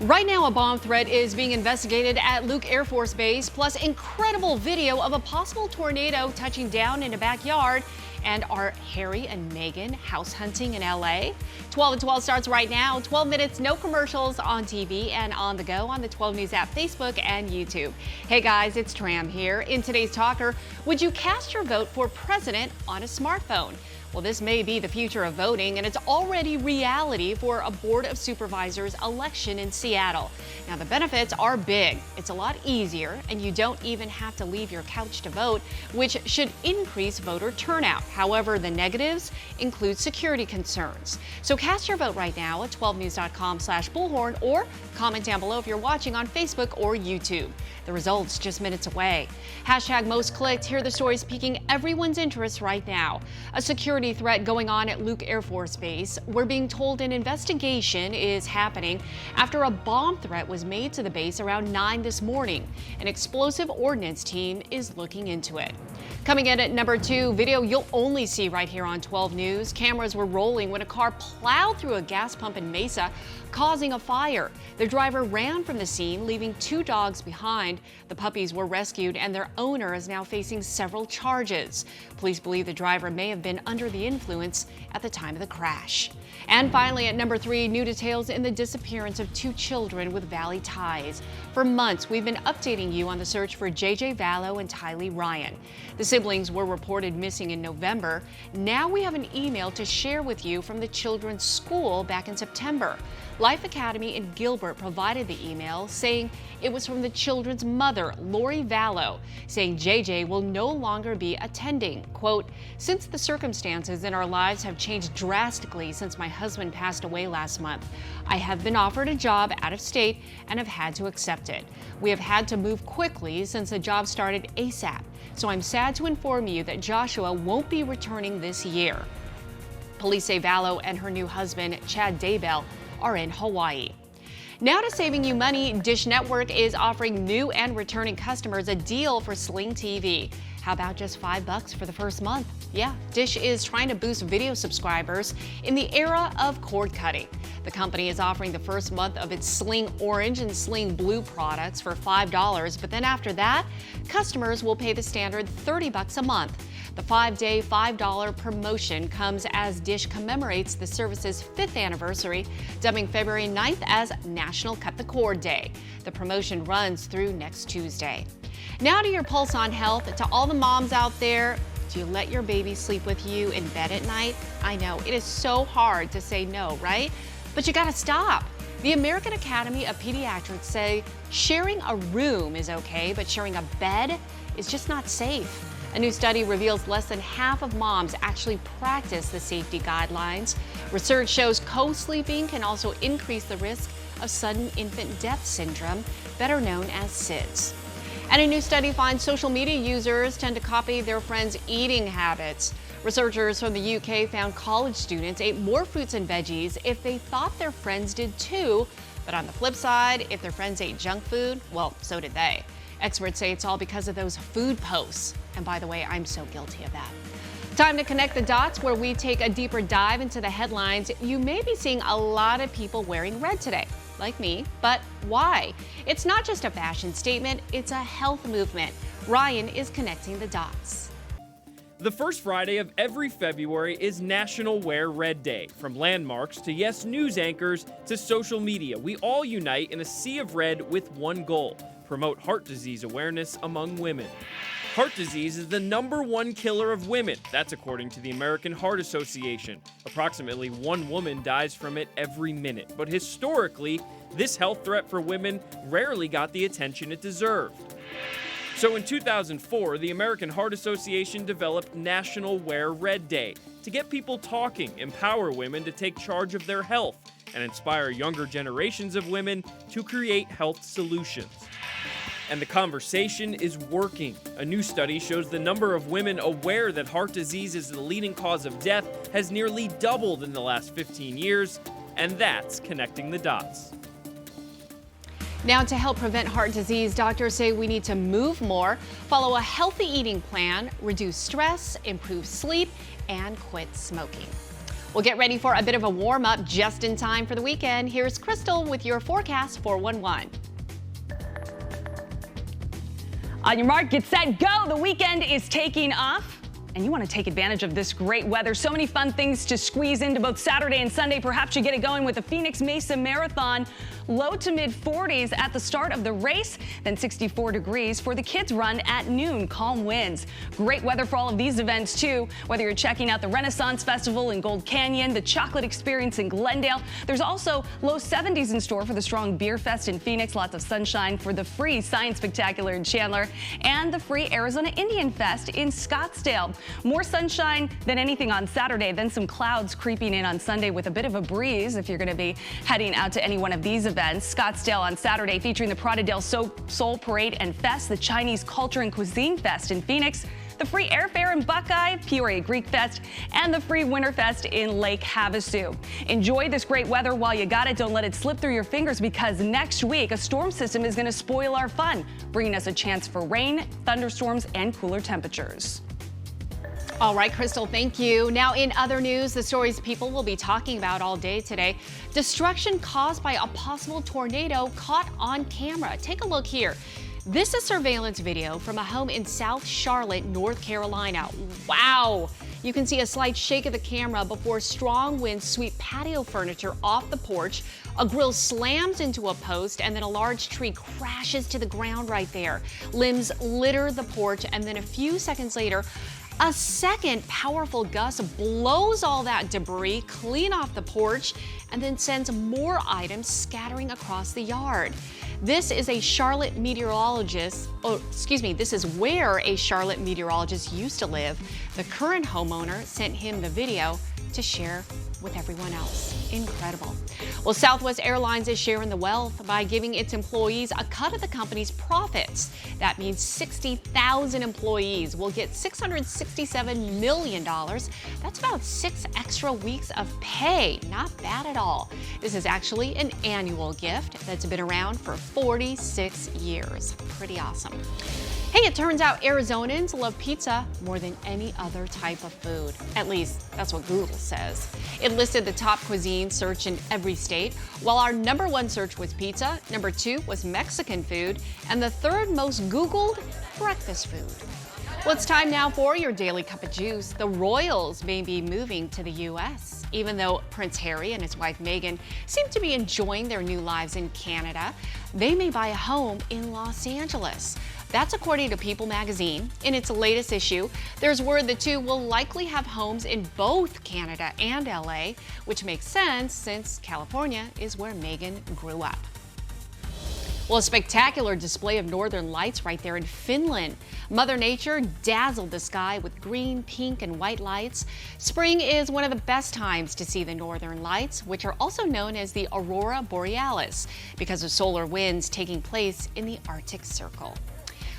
Right now, a bomb threat is being investigated at Luke Air Force Base, plus incredible video of a possible tornado touching down in a backyard. And are Harry and Meghan house hunting in LA? 12 at 12 starts right now. 12 minutes, no commercials on TV and on the go on the 12 News app, Facebook, and YouTube. Hey guys, it's Tram here. In today's Talker, would you cast your vote for president on a smartphone? Well, this may be the future of voting, and it's already reality for a Board of Supervisors election in Seattle. Now, the benefits are big. It's a lot easier, and you don't even have to leave your couch to vote, which should increase voter turnout. However, the negatives include security concerns. So cast your vote right now at 12news.com/bullhorn or comment down below if you're watching on Facebook or YouTube. The results just minutes away. Hashtag most clicked. Here are the stories piquing everyone's interest right now. A security threat going on at Luke Air Force Base. We're being told an investigation is happening after a bomb threat was made to the base around 9 this morning. An explosive ordnance team is looking into it. Coming in at number 2, video you'll only see right here on 12 News. Cameras were rolling when a car plowed through a gas pump in Mesa, causing a fire. The driver ran from the scene, leaving 2 dogs behind. The puppies were rescued, and their owner is now facing several charges. Police believe the driver may have been under the influence at the time of the crash. And finally, at number 3, new details in the disappearance of 2 children with Valley ties. For months, we've been updating you on the search for Lori Vallow and Tylee Ryan. The siblings were reported missing in November. Now we have an email to share with you from the children's school back in September. Life Academy in Gilbert provided the email, saying it was from the children's mother, Lori Vallow, saying JJ will no longer be attending. Quote, "Since the circumstances in our lives have changed drastically since my husband passed away last month, I have been offered a job out of state and have had to accept it. We have had to move quickly since the job started ASAP. So I'm sad to inform you that Joshua won't be returning this year." Police say Vallow and her new husband, Chad Daybell, are in Hawaii. Now to saving you money, Dish Network is offering new and returning customers a deal for Sling TV. How about just $5 for the first month? Yeah, Dish is trying to boost video subscribers in the era of cord cutting. The company is offering the first month of its Sling Orange and Sling Blue products for $5, but then after that, customers will pay the standard $30 a month. The 5-day, $5 promotion comes as Dish commemorates the service's 5th anniversary, dubbing February 9th as National Cut the Cord Day. The promotion runs through next Tuesday. Now to your pulse on health. To all the moms out there, do you let your baby sleep with you in bed at night? I know, it is so hard to say no, right? But you gotta stop. The American Academy of Pediatrics say sharing a room is okay, but sharing a bed is just not safe. A new study reveals less than half of moms actually practice the safety guidelines. Research shows co-sleeping can also increase the risk of sudden infant death syndrome, better known as SIDS. And a new study finds social media users tend to copy their friends' eating habits. Researchers from the UK found college students ate more fruits and veggies if they thought their friends did too. But on the flip side, if their friends ate junk food, well, so did they. Experts say it's all because of those food posts. And by the way, I'm so guilty of that. Time to connect the dots, where we take a deeper dive into the headlines. You may be seeing a lot of people wearing red today, like me, but why? It's not just a fashion statement, it's a health movement. Ryan is connecting the dots. The first Friday of every February is National Wear Red Day. From landmarks to Yes News anchors to social media, we all unite in a sea of red with one goal: promote heart disease awareness among women. Heart disease is the #1 killer of women. That's according to the American Heart Association. Approximately 1 woman dies from it every minute. But historically, this health threat for women rarely got the attention it deserved. So in 2004, the American Heart Association developed National Wear Red Day to get people talking, empower women to take charge of their health, and inspire younger generations of women to create health solutions. And the conversation is working. A new study shows the number of women aware that heart disease is the leading cause of death has nearly doubled in the last 15 years, and that's connecting the dots. Now, to help prevent heart disease, doctors say we need to move more, follow a healthy eating plan, reduce stress, improve sleep, and quit smoking. We'll get ready for a bit of a warm up just in time for the weekend. Here's Crystal with your forecast 411. On your mark, get set, go. The weekend is taking off. And you want to take advantage of this great weather. So many fun things to squeeze into both Saturday and Sunday. Perhaps you get it going with the Phoenix Mesa Marathon. Low to mid 40s at the start of the race, then 64 degrees for the kids run at noon. Calm winds. Great weather for all of these events too. Whether you're checking out the Renaissance Festival in Gold Canyon, the Chocolate Experience in Glendale. There's also low 70s in store for the Strong Beer Fest in Phoenix. Lots of sunshine for the free Science Spectacular in Chandler and the free Arizona Indian Fest in Scottsdale. More sunshine than anything on Saturday, then some clouds creeping in on Sunday with a bit of a breeze if you're going to be heading out to any one of these events. Scottsdale on Saturday featuring the Prada del Sol Parade and Fest, the Chinese Culture and Cuisine Fest in Phoenix, the free airfare in Buckeye, Peoria Greek Fest, and the free Winterfest in Lake Havasu. Enjoy this great weather while you got it. Don't let it slip through your fingers because next week a storm system is going to spoil our fun, bringing us a chance for rain, thunderstorms, and cooler temperatures. All right, Crystal, thank you. Now, in other news, the stories people will be talking about all day today. Destruction caused by a possible tornado caught on camera. Take a look here. This is surveillance video from a home in South Charlotte, North Carolina. Wow! You can see a slight shake of the camera before strong winds sweep patio furniture off the porch. A grill slams into a post and then a large tree crashes to the ground right there. Limbs litter the porch and then a few seconds later, a second powerful gust blows all that debris clean off the porch and then sends more items scattering across the yard. This is a Charlotte meteorologist, this is where a Charlotte meteorologist used to live. The current homeowner sent him the video to share with everyone else. Incredible. Well, Southwest Airlines is sharing the wealth by giving its employees a cut of the company's profits. That means 60,000 employees will get $667 million. That's about 6 extra weeks of pay. Not bad at all. This is actually an annual gift that's been around for 46 years. Pretty awesome. Hey, it turns out Arizonans love pizza more than any other type of food. At least, that's what Google says. It listed the top cuisine search in every state. While our #1 search was pizza, #2 was Mexican food, and the third most Googled, breakfast food. Well, it's time now for your daily cup of juice. The royals may be moving to the U.S. Even though Prince Harry and his wife Meghan seem to be enjoying their new lives in Canada, they may buy a home in Los Angeles. That's according to People magazine. In its latest issue, there's word the two will likely have homes in both Canada and LA, which makes sense since California is where Meghan grew up. Well, a spectacular display of northern lights right there in Finland. Mother Nature dazzled the sky with green, pink, and white lights. Spring is one of the best times to see the northern lights, which are also known as the Aurora Borealis, because of solar winds taking place in the Arctic Circle.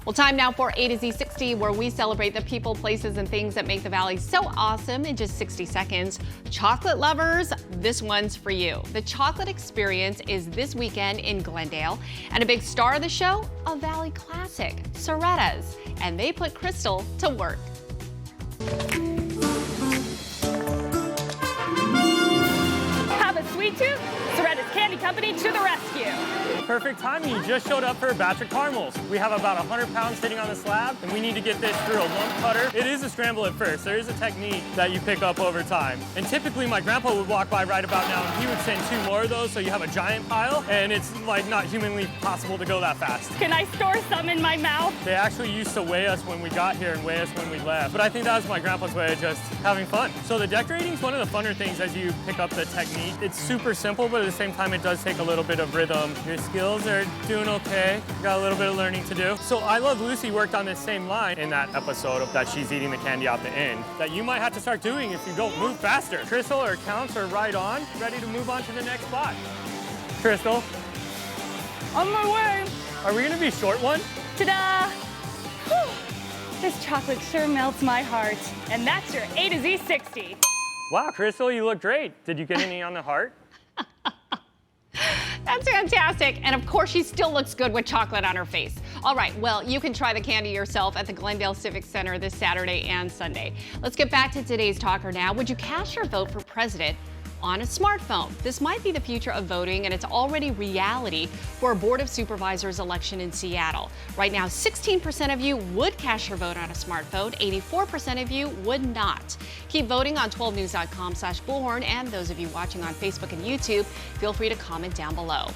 Well, time now for A to Z 60, where we celebrate the people, places, and things that make the Valley so awesome in just 60 seconds. Chocolate lovers, this one's for you. The Chocolate Experience is this weekend in Glendale, and a big star of the show, a Valley classic, Soretta's, and they put Crystal to work. Have a sweet tooth? Soretta's Candy Company to the rescue. Perfect timing. You just showed up for a batch of caramels. We have about 100 pounds sitting on the slab, and we need to get this through a lump cutter. It is a scramble at first. There is a technique that you pick up over time. And typically my grandpa would walk by right about now, and he would send 2 more of those, so you have a giant pile, and it's like not humanly possible to go that fast. Can I store some in my mouth? They actually used to weigh us when we got here and weigh us when we left. But I think that was my grandpa's way of just having fun. So the decorating is one of the funner things as you pick up the technique. It's super simple, but at the same time, it does take a little bit of rhythm. Your skills are doing okay. Got a little bit of learning to do. So I Love Lucy worked on this same line in that episode of that she's eating the candy out the end that you might have to start doing if you don't move faster. Crystal, our counts are right on, ready to move on to the next spot. Crystal. On my way. Are we gonna be short one? Ta-da! Whew. This chocolate sure melts my heart. And that's your A to Z 60. Wow, Crystal, you look great. Did you get any on the heart? That's fantastic. And of course, she still looks good with chocolate on her face. All right, well, you can try the candy yourself at the Glendale Civic Center this Saturday and Sunday. Let's get back to today's talker now. Would you cast your vote for president on a smartphone? This might be the future of voting, and it's already reality for a Board of Supervisors election in Seattle. Right now, 16% of you would cast your vote on a smartphone, 84% of you would not. Keep voting on 12news.com/Bullhorn, and those of you watching on Facebook and YouTube, feel free to comment down below.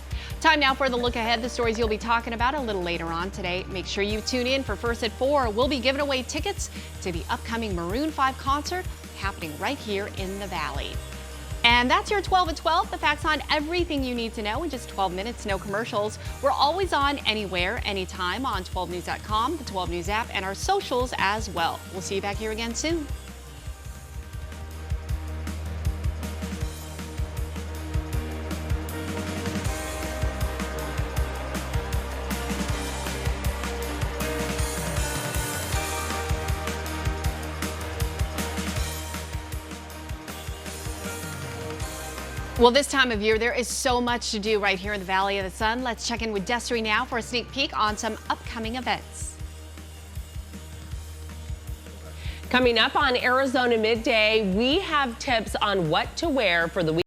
Time now for the look ahead, the stories you'll be talking about a little later on today. Make sure you tune in for First at 4. We'll be giving away tickets to the upcoming Maroon 5 concert happening right here in the Valley. And that's your 12 at 12, the facts on everything you need to know in just 12 minutes, no commercials. We're always on anywhere, anytime on 12news.com, the 12 News app, and our socials as well. We'll see you back here again soon. Well, this time of year, there is so much to do right here in the Valley of the Sun. Let's check in with Desiree now for a sneak peek on some upcoming events. Coming up on Arizona Midday, we have tips on what to wear for the week.